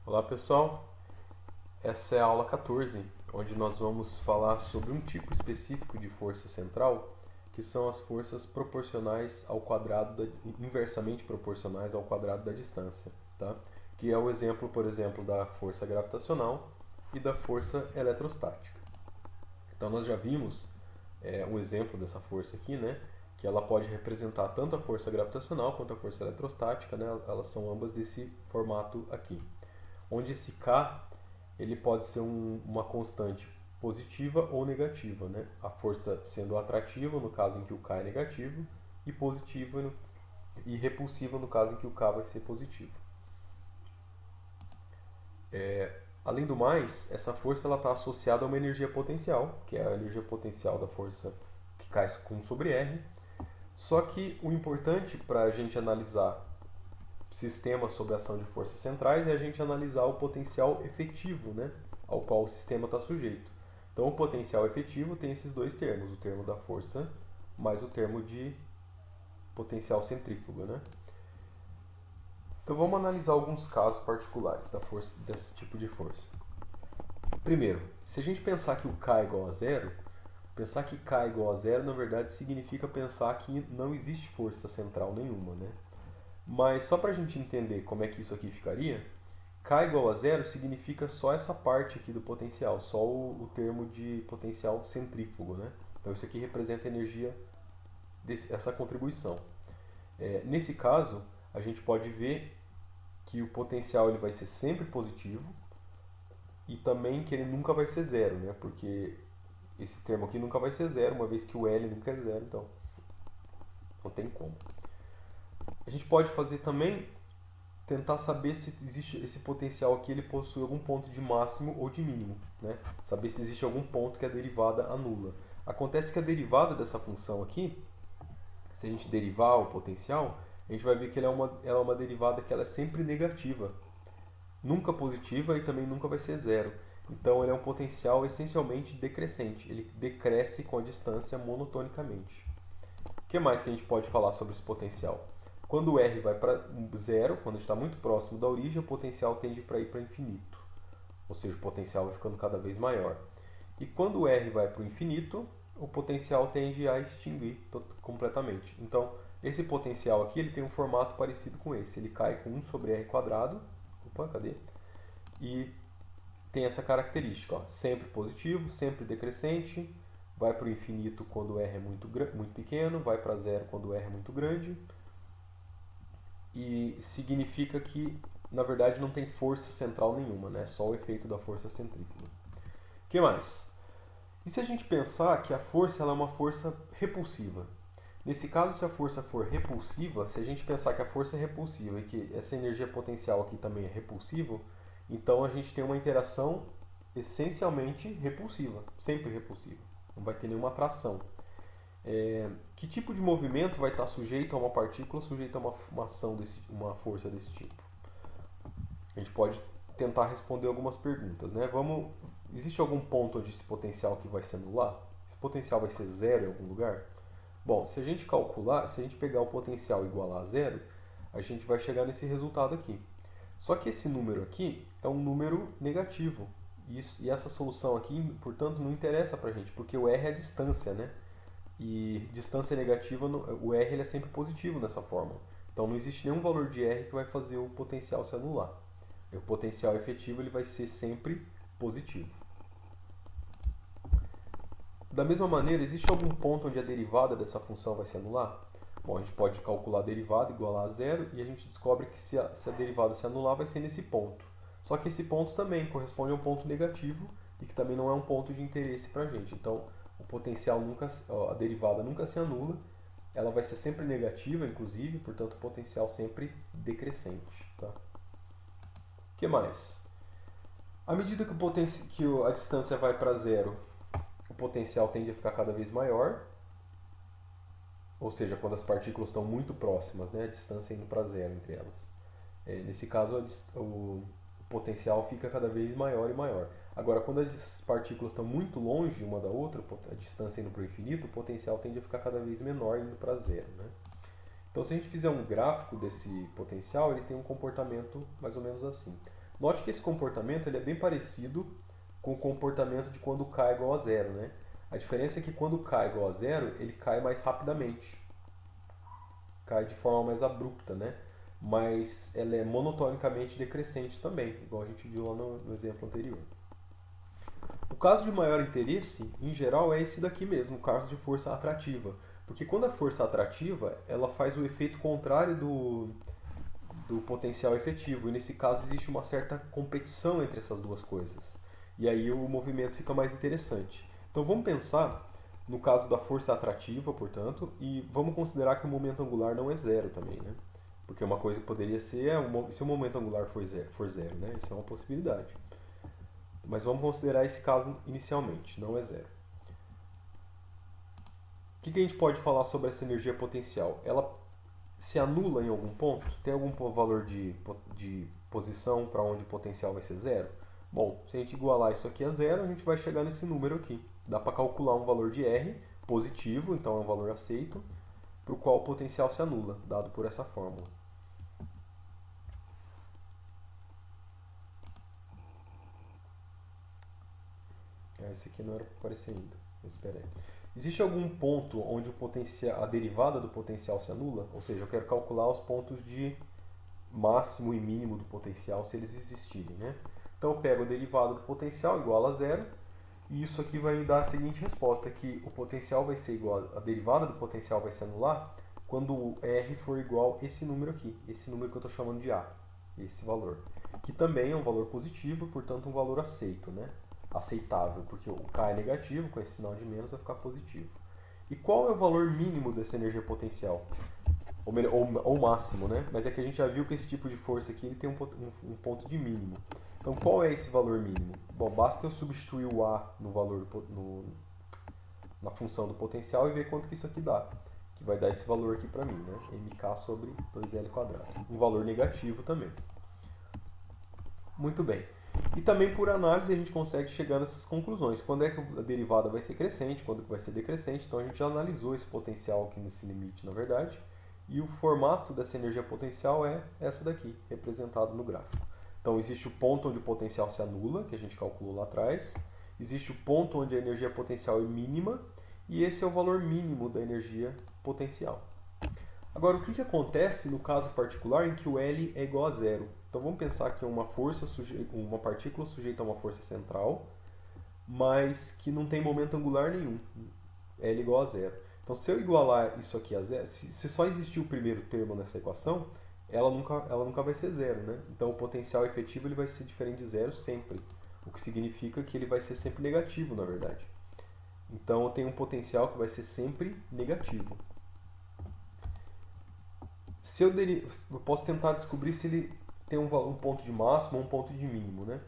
Olá pessoal, essa é a aula 14, onde nós vamos falar sobre um tipo específico de força central, que são as forças proporcionais ao quadrado, inversamente proporcionais ao quadrado da distância, tá? Que é o exemplo, por exemplo, da força gravitacional e da força eletrostática. Então nós já vimos um exemplo dessa força aqui, né? Que ela pode representar tanto a força gravitacional quanto a força eletrostática, né? Elas são ambas desse formato aqui, onde esse K ele pode ser uma constante positiva ou negativa, né? A força sendo atrativa no caso em que o K é negativo e positiva e repulsiva no caso em que o K vai ser positivo. Além do mais, essa força está associada a uma energia potencial, que é a energia potencial da força que cai com 1 sobre R. Só que o importante para a gente analisar sistemas sob a ação de forças centrais é a gente analisar o potencial efetivo, né, ao qual o sistema está sujeito. Então, o potencial efetivo tem esses dois termos, o termo da força mais o termo de potencial centrífugo, né? Então, vamos analisar alguns casos particulares da força, desse tipo de força. Primeiro, se a gente pensar que o K é igual a zero, pensar que K é igual a zero, na verdade, significa pensar que não existe força central nenhuma, né? Mas só para a gente entender como é que isso aqui ficaria, K igual a zero significa só essa parte aqui do potencial, só o termo de potencial centrífugo, né? Então isso aqui representa a energia dessa contribuição. Nesse caso, a gente pode ver que o potencial ele vai ser sempre positivo e também que ele nunca vai ser zero, né? Porque esse termo aqui nunca vai ser zero, uma vez que o L nunca é zero, então não tem como. A gente pode fazer também tentar saber se existe esse potencial aqui, ele possui algum ponto de máximo ou de mínimo, né? Saber se existe algum ponto que a derivada anula. Acontece que a derivada dessa função aqui, se a gente derivar o potencial, a gente vai ver que ela é uma derivada que ela é sempre negativa, nunca positiva e também nunca vai ser zero. Então ele é um potencial essencialmente decrescente, ele decresce com a distância monotonicamente. O que mais que a gente pode falar sobre esse potencial? Quando o R vai para zero, quando a gente está muito próximo da origem, o potencial tende para ir para infinito. Ou seja, o potencial vai ficando cada vez maior. E quando o R vai para o infinito, o potencial tende a extinguir completamente. Então, esse potencial aqui ele tem um formato parecido com esse. Ele cai com 1 sobre R quadrado. Opa, cadê? E tem essa característica, ó, sempre positivo, sempre decrescente, vai para o infinito quando o R é muito pequeno, vai para zero quando o R é muito grande. E significa que, na verdade, não tem força central nenhuma, né? Só o efeito da força centrífuga. O que mais? E se a gente pensar que a força ela é uma força repulsiva? Nesse caso, se a força for repulsiva, se a gente pensar que a força é repulsiva e que essa energia potencial aqui também é repulsiva, então a gente tem uma interação essencialmente repulsiva, sempre repulsiva. Não vai ter nenhuma atração. Que tipo de movimento vai estar sujeito a uma partícula, sujeito a uma ação, uma força desse tipo? A gente pode tentar responder algumas perguntas, né? Existe algum ponto onde esse potencial que vai se anular? Esse potencial vai ser zero em algum lugar? Bom, se a gente calcular, se a gente pegar o potencial igual a zero, a gente vai chegar nesse resultado aqui. Só que esse número aqui é um número negativo. E essa solução aqui, portanto, não interessa pra gente, porque o R é a distância, né? E distância negativa, o R ele é sempre positivo nessa forma. Então não existe nenhum valor de R que vai fazer o potencial se anular. E o potencial efetivo ele vai ser sempre positivo. Da mesma maneira, existe algum ponto onde a derivada dessa função vai se anular? Bom, a gente pode calcular a derivada igual a zero e a gente descobre que se a derivada se anular vai ser nesse ponto. Só que esse ponto também corresponde a um ponto negativo e que também não é um ponto de interesse para a gente. Então, o potencial a derivada nunca se anula, ela vai ser sempre negativa, inclusive, portanto, o potencial sempre decrescente. Tá? O que mais? À medida que a distância vai para zero, o potencial tende a ficar cada vez maior, ou seja, quando as partículas estão muito próximas, né, a distância indo para zero entre elas. Nesse caso, o potencial fica cada vez maior e maior. Agora, quando as partículas estão muito longe uma da outra, a distância indo para o infinito, o potencial tende a ficar cada vez menor indo para zero. Né? Então, se a gente fizer um gráfico desse potencial, ele tem um comportamento mais ou menos assim. Note que esse comportamento ele é bem parecido com o comportamento de quando K é igual a zero, né? A diferença é que quando K é igual a zero, ele cai mais rapidamente. Cai de forma mais abrupta, né? Mas ela é monotonicamente decrescente também, igual a gente viu lá no exemplo anterior. O caso de maior interesse, em geral, é esse daqui mesmo, o caso de força atrativa. Porque quando a força atrativa, ela faz o efeito contrário do potencial efetivo. E nesse caso existe uma certa competição entre essas duas coisas. E aí o movimento fica mais interessante. Então vamos pensar no caso da força atrativa, portanto, e vamos considerar que o momento angular não é zero também, né? Porque uma coisa que poderia ser é se o momento angular for zero, né? Isso é uma possibilidade. Mas vamos considerar esse caso inicialmente, não é zero. O que a gente pode falar sobre essa energia potencial? Ela se anula em algum ponto? Tem algum valor de posição para onde o potencial vai ser zero? Bom, se a gente igualar isso aqui a zero, a gente vai chegar nesse número aqui. Dá para calcular um valor de R positivo, então é um valor aceito, para o qual o potencial se anula, dado por essa fórmula. Esse aqui não era para aparecer ainda, mas espera aí. Existe algum ponto onde a derivada do potencial se anula? Ou seja, eu quero calcular os pontos de máximo e mínimo do potencial, se eles existirem, né? Então eu pego a derivada do potencial igual a zero, e isso aqui vai me dar a seguinte resposta, que o potencial vai ser igual, a derivada do potencial vai se anular quando o R for igual a esse número aqui, esse número que eu estou chamando de A, esse valor. Que também é um valor positivo, portanto um valor aceito, né? Aceitável, porque o K é negativo, com esse sinal de menos vai ficar positivo. E qual é o valor mínimo dessa energia potencial? Ou máximo, né? Mas é que a gente já viu que esse tipo de força aqui ele tem um ponto de mínimo. Então qual é esse valor mínimo? Bom, basta eu substituir o A no valor na função do potencial e ver quanto que isso aqui dá. Que vai dar esse valor aqui para mim, né? mk sobre 2L². Um valor negativo também. Muito bem. E também por análise a gente consegue chegar nessas conclusões. Quando é que a derivada vai ser crescente, quando que vai ser decrescente. Então a gente já analisou esse potencial aqui nesse limite, na verdade. E o formato dessa energia potencial é essa daqui, representada no gráfico. Então existe o ponto onde o potencial se anula, que a gente calculou lá atrás. Existe o ponto onde a energia potencial é mínima. E esse é o valor mínimo da energia potencial. Agora, o que acontece no caso particular em que o L é igual a zero? Então vamos pensar que uma partícula sujeita a uma força central, mas que não tem momento angular nenhum. L igual a zero. Então se eu igualar isso aqui a zero, se só existir o primeiro termo nessa equação, ela nunca vai ser zero, né? Então o potencial efetivo ele vai ser diferente de zero sempre, o que significa que ele vai ser sempre negativo, na verdade. Então eu tenho um potencial que vai ser sempre negativo. Eu posso tentar descobrir se ele tem um ponto de máximo ou um ponto de mínimo, né?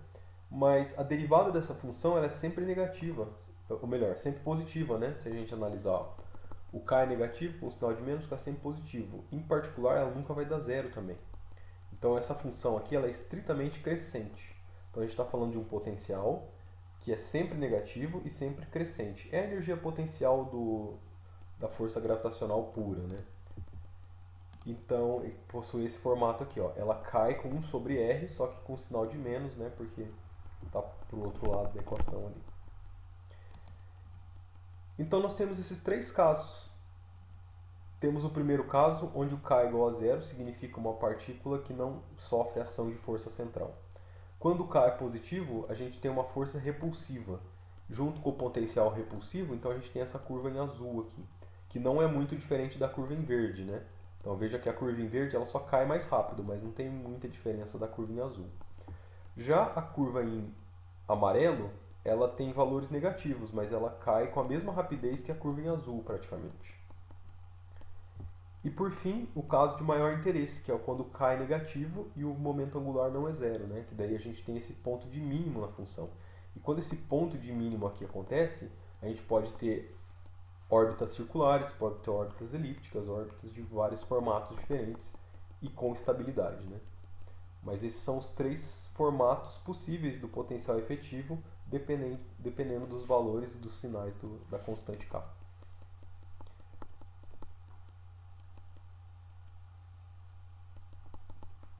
Mas a derivada dessa função ela é sempre negativa, ou melhor, sempre positiva, né? Se a gente analisar, o k é negativo, com o sinal de menos fica sempre positivo. Em particular, ela nunca vai dar zero também. Então essa função aqui ela é estritamente crescente. Então a gente está falando de um potencial que é sempre negativo e sempre crescente. É a energia potencial da força gravitacional pura, né? Então, possui esse formato aqui, ó. Ela cai com 1 sobre R, só que com sinal de menos, né? Porque está para o outro lado da equação ali. Então, nós temos esses três casos. Temos o primeiro caso, onde o K é igual a zero, significa uma partícula que não sofre ação de força central. Quando o K é positivo, a gente tem uma força repulsiva. Junto com o potencial repulsivo, então a gente tem essa curva em azul aqui, que não é muito diferente da curva em verde, né? Então veja que a curva em verde ela só cai mais rápido, mas não tem muita diferença da curva em azul. Já a curva em amarelo, ela tem valores negativos, mas ela cai com a mesma rapidez que a curva em azul praticamente. E por fim, o caso de maior interesse, que é quando K é negativo e o momento angular não é zero, né? Que daí a gente tem esse ponto de mínimo na função. E quando esse ponto de mínimo aqui acontece, a gente pode ter órbitas circulares, pode ter órbitas elípticas, órbitas de vários formatos diferentes e com estabilidade, né? Mas esses são os três formatos possíveis do potencial efetivo, dependendo dos valores dos sinais da constante K.